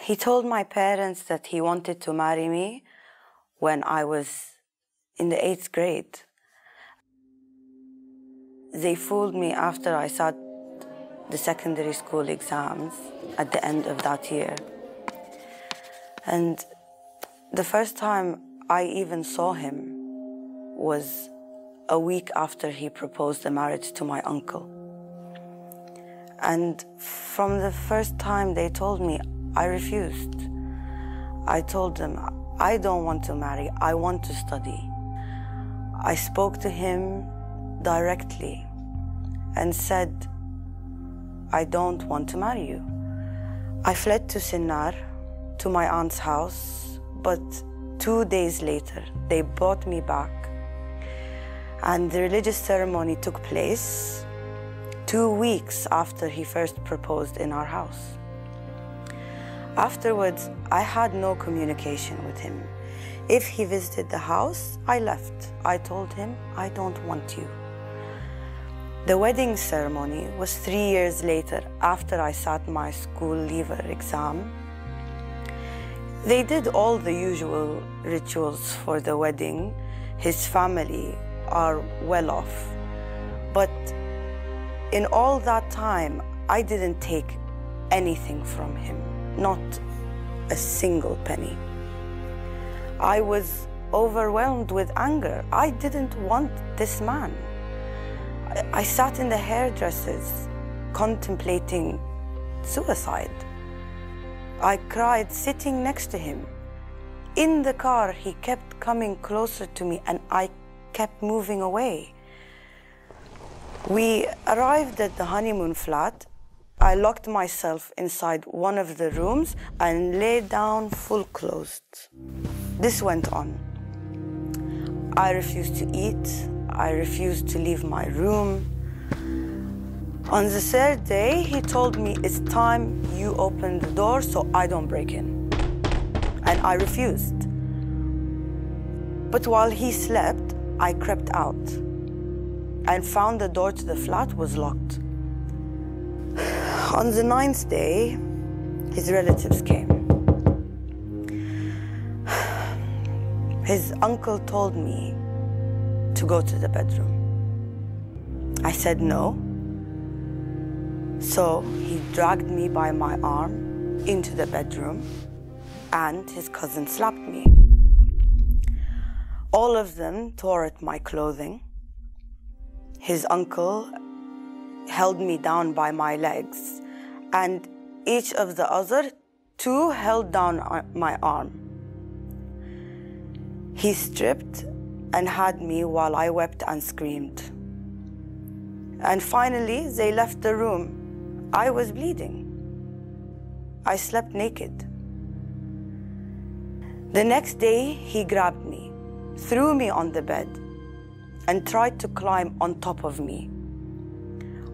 He told my parents that he wanted to marry me when I was in the 8th grade. They fooled me after I sat the secondary school exams at the end of that year. And the first time I even saw him was a week after he proposed the marriage to my uncle. And from the first time they told me, I refused. I told them, I don't want to marry, I want to study. I spoke to him directly and said, I don't want to marry you. I fled to Sinnar, to my aunt's house, but 2 days later, they brought me back. And the religious ceremony took place 2 weeks after he first proposed in our house. Afterwards, I had no communication with him. If he visited the house, I left. I told him, I don't want you. The wedding ceremony was 3 years later, after I sat my school leaver exam. They did all the usual rituals for the wedding. His family are well off. But in all that time, I didn't take anything from him. Not a single penny. I was overwhelmed with anger. I didn't want this man. I sat in the hairdressers contemplating suicide. I cried sitting next to him. In the car, he kept coming closer to me and I kept moving away. We arrived at the honeymoon flat. I locked myself inside one of the rooms and lay down full closed. This went on. I refused to eat. I refused to leave my room. On the 3rd day, he told me, it's time you open the door so I don't break in. And I refused. But while he slept, I crept out and found the door to the flat was locked. On the 9th day, his relatives came. His uncle told me to go to the bedroom. I said no. So he dragged me by my arm into the bedroom and his cousin slapped me. All of them tore at my clothing. His uncle held me down by my legs and each of the other 2 held down my arm. He stripped and had me while I wept and screamed. And finally, they left the room. I was bleeding. I slept naked. The next day, he grabbed me, threw me on the bed, and tried to climb on top of me.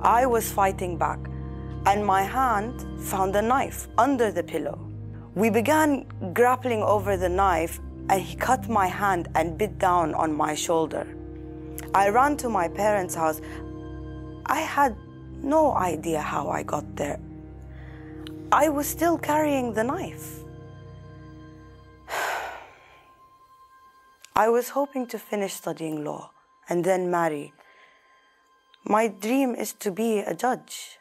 I was fighting back, and my hand found a knife under the pillow. We began grappling over the knife, and he cut my hand and bit down on my shoulder. I ran to my parents' house. I had no idea how I got there. I was still carrying the knife. I was hoping to finish studying law and then marry. My dream is to be a judge.